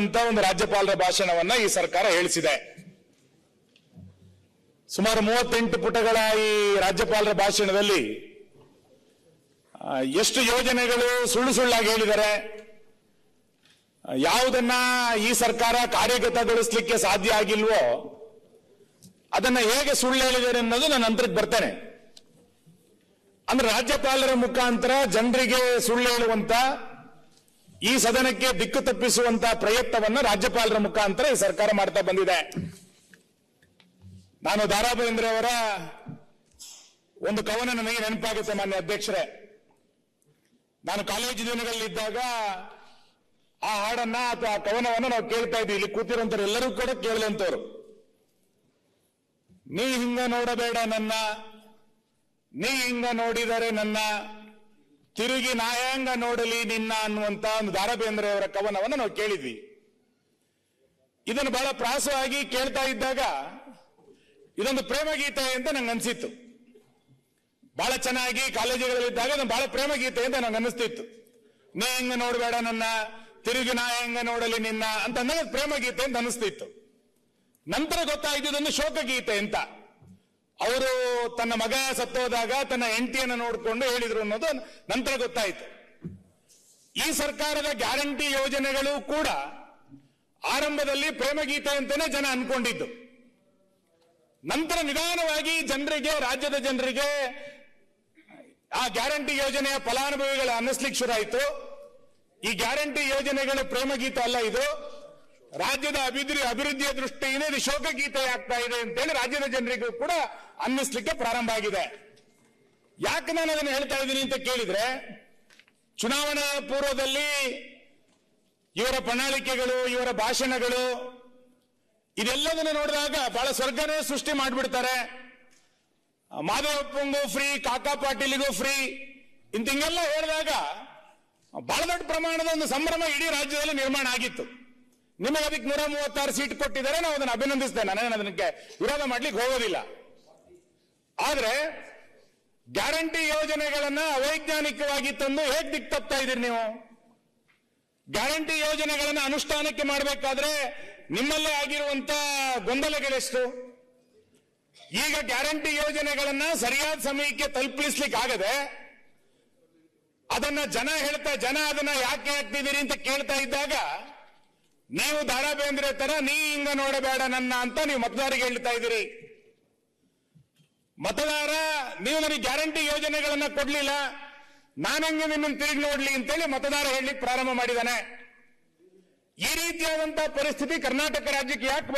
ಅಂತ ಒಂದು ರಾಜ್ಯಪಾಲರ ಭಾಷಣವನ್ನ ಈ ಸರ್ಕಾರ ಹೇಳಿಸಿದೆ. ಸುಮಾರು 38 ಪುಟಗಳ ಈ ರಾಜ್ಯಪಾಲರ ಭಾಷಣದಲ್ಲಿ ಎಷ್ಟು ಯೋಜನೆಗಳು ಸುಳ್ಳು ಸುಳ್ಳಾಗಿ ಹೇಳಿದ್ದಾರೆ, ಯಾವುದನ್ನ ಈ ಸರ್ಕಾರ ಕಾರ್ಯಗತಗೊಳಿಸಲಿಕ್ಕೆ ಸಾಧ್ಯ ಆಗಿಲ್ವೋ ಅದನ್ನ ಹೇಗೆ ಸುಳ್ಳು ಹೇಳಿದ್ದಾರೆ ಅನ್ನೋದು ನಾನು ನಂತರಕ್ಕೆ ಬರ್ತೇನೆ. ಅಂದ್ರೆ ರಾಜ್ಯಪಾಲರ ಮುಖಾಂತರ ಜನರಿಗೆ ಸುಳ್ಳು ಹೇಳುವಂತ, ಈ ಸದನಕ್ಕೆ ದಿಕ್ಕು ತಪ್ಪಿಸುವಂತ ಪ್ರಯತ್ನವನ್ನ ರಾಜ್ಯಪಾಲರ ಮುಖಾಂತರ ಈ ಸರ್ಕಾರ ಮಾಡ್ತಾ ಬಂದಿದೆ. ನಾನು ದಾರಾ ಬೇಂದ್ರೆ ಅವರ ಒಂದು ಕವನ ನನಗೆ ನೆನಪಾಗುತ್ತೆ. ಮಾನ್ಯ ಅಧ್ಯಕ್ಷರೇ, ನಾನು ಕಾಲೇಜು ದಿನಗಳಲ್ಲಿದ್ದಾಗ ಆ ಹಾಡನ್ನ ಅಥವಾ ಆ ಕವನವನ್ನು ನಾವು ಕೇಳ್ತಾ ಇದ್ವಿ. ಇಲ್ಲಿ ಕೂತಿರುವಂತವ್ರು ಎಲ್ಲರೂ ಕೂಡ ಕೇಳಲಂತವ್ರು. ನೀ ಹಿಂಗ ನೋಡಬೇಡ ನನ್ನ, ನೀ ಹಿಂಗ ನೋಡಿದರೆ ನನ್ನ, ತಿರುಗಿ ನಾಯಾಂಗ ನೋಡಲಿ ನಿನ್ನ ಅನ್ನುವಂತ ಒಂದು ದಾರಾ ಬೇಂದ್ರೆ ಅವರ ಕವನವನ್ನು ನಾವು ಕೇಳಿದ್ವಿ. ಇದನ್ನು ಬಹಳ ಪ್ರಾಸವಾಗಿ ಕೇಳ್ತಾ ಇದ್ದಾಗ ಇದೊಂದು ಪ್ರೇಮ ಗೀತೆ ಅಂತ ನಂಗೆ ಅನ್ಸಿತ್ತು. ಬಹಳ ಚೆನ್ನಾಗಿ ಕಾಲೇಜುಗಳಲ್ಲಿದ್ದಾಗ ಇದನ್ನು ಬಹಳ ಪ್ರೇಮ ಗೀತೆ ಅಂತ ನಂಗೆ ಅನಿಸ್ತಿತ್ತು. ನೀ ಹಿಂಗ ನೋಡಬೇಡ ನನ್ನ, ತಿರುಗಿ ನಾಯಾಂಗ ನೋಡಲಿ ನಿನ್ನ ಅಂತ ಅಂದಾಗ ಪ್ರೇಮ ಗೀತೆ ಅಂತ ಅನಿಸ್ತಿತ್ತು. ನಂತರ ಗೊತ್ತಾಯ್ತು ಶೋಕ ಗೀತೆ ಅಂತ. ಅವರು ತನ್ನ ಮಗ ಸತ್ತೋದಾಗ ತನ್ನ ಹೆಂಡತಿಯನ್ನು ನೋಡಿಕೊಂಡು ಹೇಳಿದ್ರು ಅನ್ನೋದು ನಂತರ ಗೊತ್ತಾಯಿತು. ಈ ಸರ್ಕಾರದ ಗ್ಯಾರಂಟಿ ಯೋಜನೆಗಳು ಕೂಡ ಆರಂಭದಲ್ಲಿ ಪ್ರೇಮಗೀತೆ ಅಂತಾನೆ ಜನ ಅನ್ಕೊಂಡಿದ್ದು. ನಂತರ ನಿಧಾನವಾಗಿ ಜನರಿಗೆ, ರಾಜ್ಯದ ಜನರಿಗೆ ಆ ಗ್ಯಾರಂಟಿ ಯೋಜನೆಯ ಫಲಾನುಭವಿಗಳು ಅನ್ನಿಸ್ಲಿಕ್ಕೆ ಶುರುವಾಯಿತು. ಈ ಗ್ಯಾರಂಟಿ ಯೋಜನೆಗಳು ಪ್ರೇಮಗೀತೆ ಅಲ್ಲ, ಇದು ರಾಜ್ಯದ ಅಭಿವೃದ್ಧಿಯ ದೃಷ್ಟಿಯಿಂದ ಇದು ಶೋಕ ಗೀತೆ ಆಗ್ತಾ ಇದೆ ಅಂತೇಳಿ ರಾಜ್ಯದ ಜನರಿಗೂ ಕೂಡ ಅನ್ನಿಸ್ಲಿಕ್ಕೆ ಪ್ರಾರಂಭ ಆಗಿದೆ. ಯಾಕೆ ನಾನು ಅದನ್ನು ಹೇಳ್ತಾ ಇದ್ದೀನಿ ಅಂತ ಕೇಳಿದ್ರೆ, ಚುನಾವಣಾ ಪೂರ್ವದಲ್ಲಿ ಇವರ ಪ್ರಣಾಳಿಕೆಗಳು, ಇವರ ಭಾಷಣಗಳು ಇದೆಲ್ಲದನ್ನು ನೋಡಿದಾಗ ಬಹಳ ಸ್ವರ್ಗನೇ ಸೃಷ್ಟಿ ಮಾಡಿಬಿಡ್ತಾರೆ. ಮಾದೇವಪ್ಪಂಗೂ ಫ್ರೀ, ಕಾಕಾ ಪಾಟೀಲಿಗೂ ಫ್ರೀ ಇಂತಿಂಗೆಲ್ಲ ಹೇಳಿದಾಗ ಬಹಳ ದೊಡ್ಡ ಪ್ರಮಾಣದ ಒಂದು ಸಂಭ್ರಮ ಇಡೀ ರಾಜ್ಯದಲ್ಲಿ ನಿರ್ಮಾಣ ಆಗಿತ್ತು. ನಿಮಗೆ ಅದಕ್ಕೆ 136 ಸೀಟ್ ಕೊಟ್ಟಿದ್ದಾರೆ, ನಾವು ಅದನ್ನು ಅಭಿನಂದಿಸ್ತೇನೆ. ನಾನು ಅದಕ್ಕೆ ವಿರೋಧ ಮಾಡ್ಲಿಕ್ಕೆ ಹೋಗೋದಿಲ್ಲ. ಆದ್ರೆ ಗ್ಯಾರಂಟಿ ಯೋಜನೆಗಳನ್ನ ಅವೈಜ್ಞಾನಿಕವಾಗಿ ತಂದು ಹೇಗೆ ದಿಕ್ಕು ತಪ್ತಾ ಇದ್ದೀರಿ ನೀವು? ಗ್ಯಾರಂಟಿ ಯೋಜನೆಗಳನ್ನ ಅನುಷ್ಠಾನಕ್ಕೆ ಮಾಡಬೇಕಾದ್ರೆ ನಿಮ್ಮಲ್ಲೇ ಆಗಿರುವಂತ ಗೊಂದಲಗಳೆಷ್ಟು? ಈಗ ಗ್ಯಾರಂಟಿ ಯೋಜನೆಗಳನ್ನ ಸರಿಯಾದ ಸಮಯಕ್ಕೆ ತಲುಪಿಸ್ಲಿಕ್ಕೆ ಆಗದೆ ಅದನ್ನ ಜನ ಅದನ್ನ ಯಾಕೆ ಹಾಕ್ತಿದ್ದೀರಿ ಅಂತ ಕೇಳ್ತಾ ಇದ್ದಾಗ ನೀವು ದಾರಾ ಬೇಂದ್ರೆ ತರ ನೀ ಹಿಂಗ ನೋಡಬೇಡ ನನ್ನ ಅಂತ ನೀವು ಮತದಾರರಿಗೆ ಹೇಳ್ತಾ ಇದ್ದೀರಿ. ಮತದಾರ, ನೀವು ನನಗೆ ಗ್ಯಾರಂಟಿ ಯೋಜನೆಗಳನ್ನ ಕೊಡ್ಲಿಲ್ಲ, ನಾನಂಗೆ ನಿಮ್ಮನ್ನು ತಿರುಗಿ ನೋಡ್ಲಿ ಅಂತೇಳಿ ಮತದಾರ ಹೇಳಲಿಕ್ಕೆ ಪ್ರಾರಂಭ ಮಾಡಿದ್ದಾನೆ. ಈ ರೀತಿಯಾದಂತಹ ಪರಿಸ್ಥಿತಿ ಕರ್ನಾಟಕ ರಾಜ್ಯಕ್ಕೆ ಯಾಕೆ